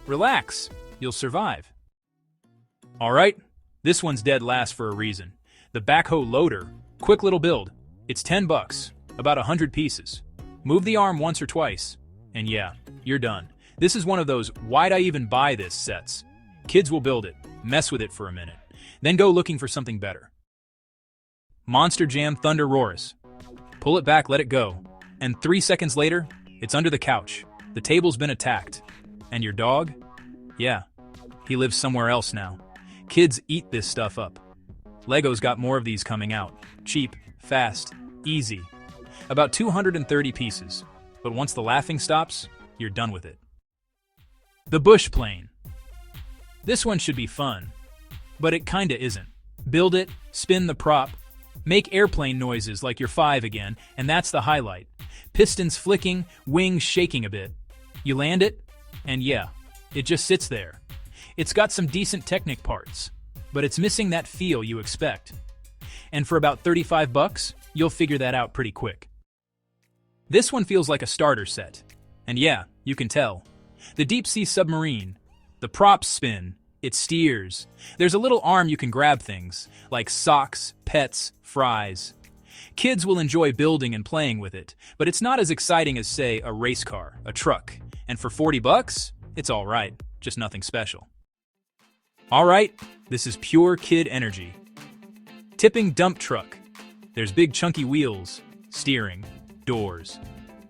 Relax, you'll survive. Alright, this one's dead last for a reason. The Backhoe loader, quick little build. It's 10 bucks, about 100 pieces. Move the arm once or twice, and yeah, you're done. This is one of those why'd I even buy this sets. Kids will build it, mess with it for a minute, then go looking for something better. Monster Jam ThunderROARus. Pull it back, let it go, and 3 seconds later, it's under the couch. The table's been attacked. And your dog? Yeah, he lives somewhere else now. Kids eat this stuff up. LEGO's got more of these coming out. Cheap, fast, easy. About 230 pieces. But once the laughing stops, you're done with it. The bush plane. This one should be fun, but it kinda isn't. Build it, spin the prop, make airplane noises like you're 5 again, and that's the highlight. Pistons flicking, wings shaking a bit. You land it, and yeah, it just sits there. It's got some decent Technic parts, but it's missing that feel you expect. And for about 35 bucks, you'll figure that out pretty quick. This one feels like a starter set. And yeah, you can tell. The deep-sea submarine. The props spin. It steers. There's a little arm you can grab things, like socks, pets, fries. Kids will enjoy building and playing with it, but it's not as exciting as, say, a race car, a truck. And for 40 bucks, it's alright, just nothing special. Alright, this is pure kid energy. Tipping dump truck. There's big chunky wheels, steering, doors,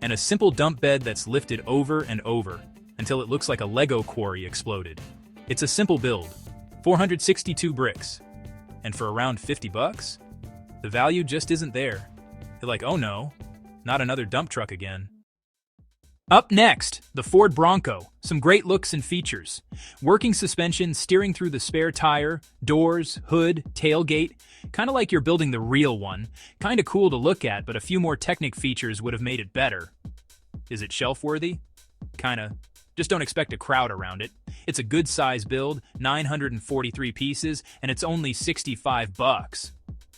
and a simple dump bed that's lifted over and over until it looks like a Lego quarry exploded. It's a simple build, 462 bricks, and for around 50 bucks, the value just isn't there. You're like, oh no, not another dump truck again. Up next, the Ford Bronco. Some great looks and features. Working suspension, steering through the spare tire, doors, hood, tailgate. Kinda like you're building the real one. Kinda cool to look at, but a few more Technic features would have made it better. Is it shelf-worthy? Kinda. Just don't expect a crowd around it. It's a good size build, 943 pieces, and it's only 65 bucks.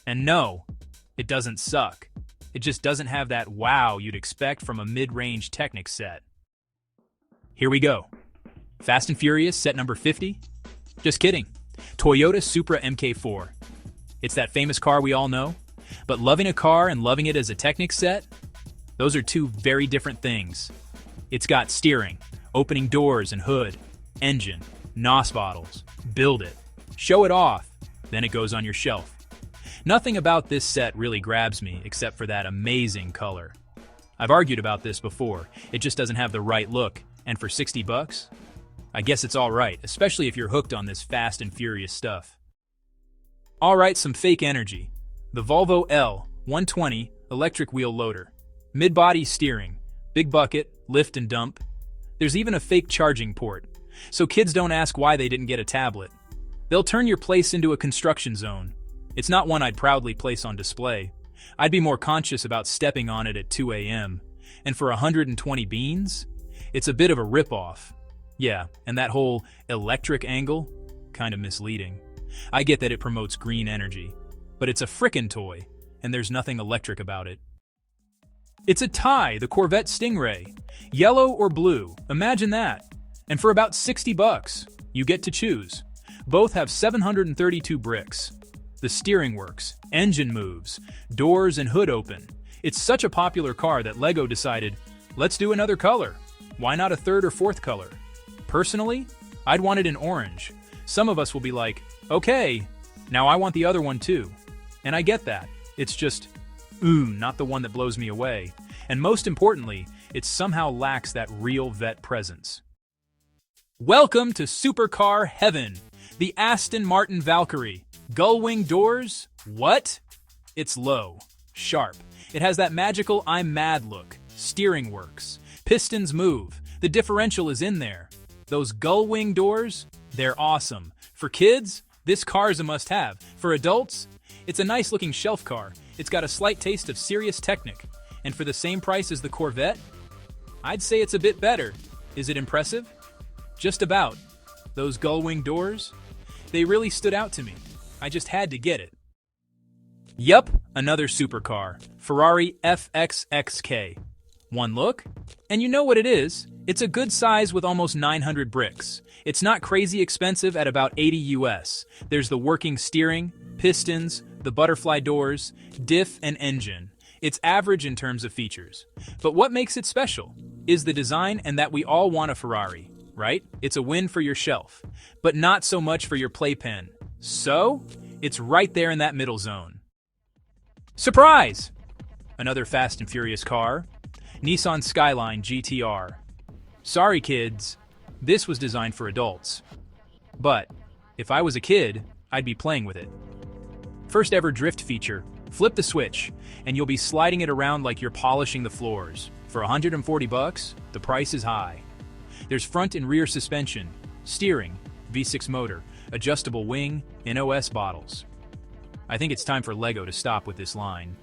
And no, it doesn't suck. It just doesn't have that wow you'd expect from a mid-range Technic set. Here we go. Fast and Furious set number 50? Just kidding. Toyota Supra Mk4. It's that famous car we all know, but loving a car and loving it as a Technic set? Those are two very different things. It's got steering, opening doors and hood, engine, NOS bottles. Build it. Show it off. Then it goes on your shelf. Nothing about this set really grabs me except for that amazing color. I've argued about this before. It just doesn't have the right look, and for 60 bucks? I guess it's alright, especially if you're hooked on this Fast and Furious stuff. Alright, some fake energy. The Volvo L120 electric wheel loader. Mid-body steering, big bucket, lift and dump. There's even a fake charging port, so kids don't ask why they didn't get a tablet. They'll turn your place into a construction zone. It's not one I'd proudly place on display. I'd be more conscious about stepping on it at 2 a.m. And for 120 beans? It's a bit of a ripoff. Yeah, and that whole electric angle? Kind of misleading. I get that it promotes green energy, but it's a frickin' toy, and there's nothing electric about it. It's a tie, the Corvette Stingray. Yellow or blue, imagine that. And for about 60 bucks, you get to choose. Both have 732 bricks. The steering works, engine moves, doors and hood open. It's such a popular car that LEGO decided, let's do another color. Why not a third or fourth color? Personally, I'd want it in orange. Some of us will be like, okay, now I want the other one too. And I get that. It's just, not the one that blows me away. And most importantly, it somehow lacks that real vet presence. Welcome to Supercar Heaven, the Aston Martin Valkyrie. Gull-wing doors? What? It's low, sharp. It has that magical I'm mad look. Steering works. Pistons move. The differential is in there. Those gull-wing doors? They're awesome. For kids, this car's a must-have. For adults, it's a nice-looking shelf car. It's got a slight taste of serious Technic. And for the same price as the Corvette? I'd say it's a bit better. Is it impressive? Just about. Those gull-wing doors? They really stood out to me. I just had to get it. Yup, another supercar. Ferrari FXXK. One look, and you know what it is. It's a good size with almost 900 bricks. It's not crazy expensive at about 80 US. There's the working steering, pistons, the butterfly doors, diff, and engine. It's average in terms of features. But what makes it special is the design and that we all want a Ferrari, right? It's a win for your shelf, but not so much for your playpen. So, it's right there in that middle zone. Surprise! Another Fast and Furious car, Nissan Skyline GTR. Sorry kids, this was designed for adults. But, if I was a kid, I'd be playing with it. First ever drift feature, flip the switch, and you'll be sliding it around like you're polishing the floors. For 140 bucks, the price is high. There's front and rear suspension, steering, V6 motor, adjustable wing, NOS bottles. I think it's time for LEGO to stop with this line.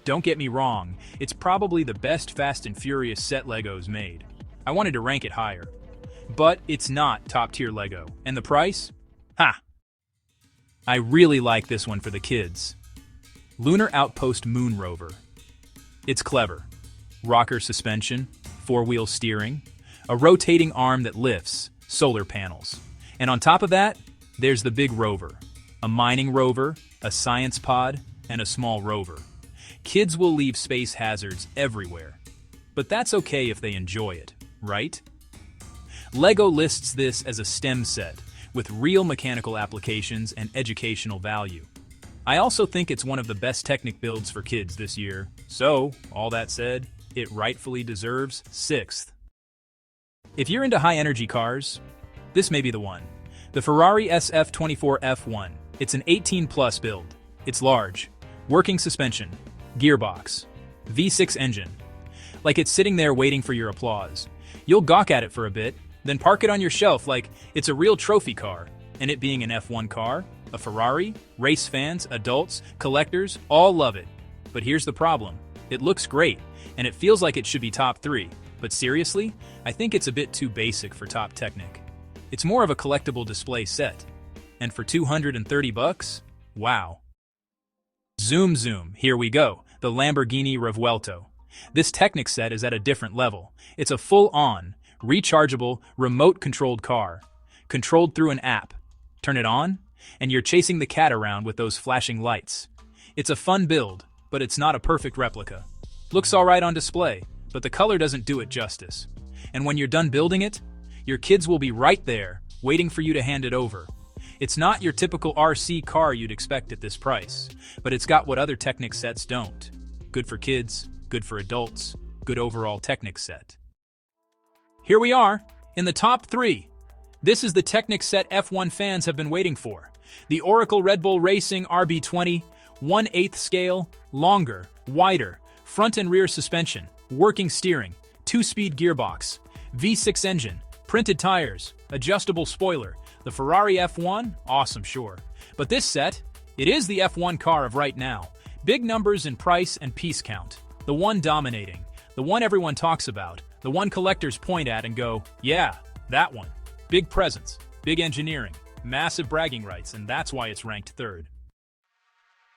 Don't get me wrong, it's probably the best Fast and Furious set LEGO's made. I wanted to rank it higher. But it's not top-tier LEGO. And the price? Ha! I really like this one for the kids. Lunar Outpost Moon Rover. It's clever. Rocker suspension, four-wheel steering, a rotating arm that lifts, solar panels. And on top of that, there's the big rover. A mining rover, a science pod, and a small rover. Kids will leave space hazards everywhere. But that's okay if they enjoy it, right? LEGO lists this as a STEM set, with real mechanical applications and educational value. I also think it's one of the best Technic builds for kids this year. So, all that said, it rightfully deserves 6th. If you're into high-energy cars, this may be the one. The Ferrari SF24 F1. It's an 18+ build. It's large, working suspension, gearbox, V6 engine. Like it's sitting there waiting for your applause. You'll gawk at it for a bit, then park it on your shelf like it's a real trophy car. And it being an F1 car, a Ferrari, race fans, adults, collectors, all love it. But here's the problem. It looks great, and it feels like it should be top 3. But seriously, I think it's a bit too basic for top Technic. It's more of a collectible display set. And for 230 bucks? Wow. Zoom, here we go. The Lamborghini Revuelto. This Technic set is at a different level. It's a full-on, rechargeable, remote-controlled car. Controlled through an app. Turn it on, and you're chasing the cat around with those flashing lights. It's a fun build, but it's not a perfect replica. Looks alright on display, but the color doesn't do it justice. And when you're done building it, your kids will be right there, waiting for you to hand it over. It's not your typical RC car you'd expect at this price, but it's got what other Technic sets don't. Good for kids, good for adults, good overall Technic set. Here we are, in the top 3. This is the Technic set F1 fans have been waiting for. The Oracle Red Bull Racing RB20, 1/8 scale, longer, wider, front and rear suspension, working steering, 2-speed gearbox, V6 engine, printed tires, adjustable spoiler. The Ferrari F1? Awesome, sure. But this set, it is the F1 car of right now. Big numbers in price and piece count. The one dominating. The one everyone talks about. The one collectors point at and go, yeah, that one. Big presence, big engineering, massive bragging rights, and that's why it's ranked 3rd.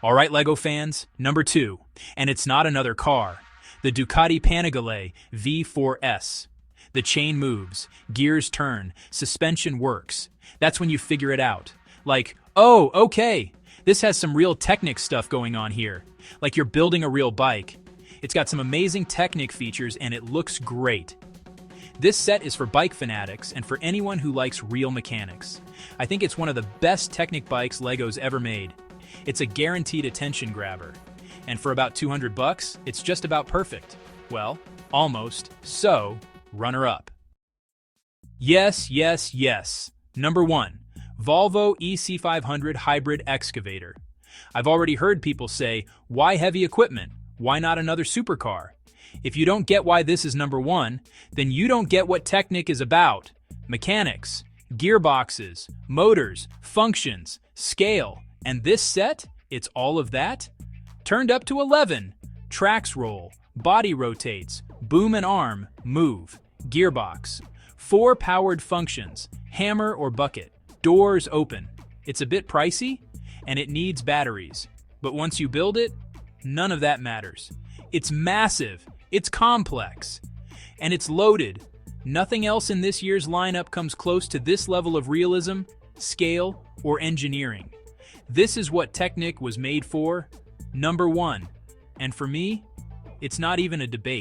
Alright LEGO fans, number 2. And it's not another car. The Ducati Panigale V4S. The chain moves, gears turn, suspension works. That's when you figure it out. Like, oh, okay, this has some real Technic stuff going on here. Like you're building a real bike. It's got some amazing Technic features and it looks great. This set is for bike fanatics and for anyone who likes real mechanics. I think it's one of the best Technic bikes LEGO's ever made. It's a guaranteed attention grabber. And for about 200 bucks, it's just about perfect. Well, almost. So, runner-up. Yes. Number 1. Volvo EC500 Hybrid Excavator. I've already heard people say, why heavy equipment? Why not another supercar? If you don't get why this is number 1, then you don't get what Technic is about. Mechanics, gearboxes, motors, functions, scale. And this set, it's all of that? Turned up to 11. Tracks roll, body rotates, boom and arm, move, gearbox. 4 powered functions, hammer or bucket, doors open. It's a bit pricey, and it needs batteries. But once you build it, none of that matters. It's massive, it's complex, and it's loaded. Nothing else in this year's lineup comes close to this level of realism, scale, or engineering. This is what Technic was made for. Number 1. And for me, it's not even a debate.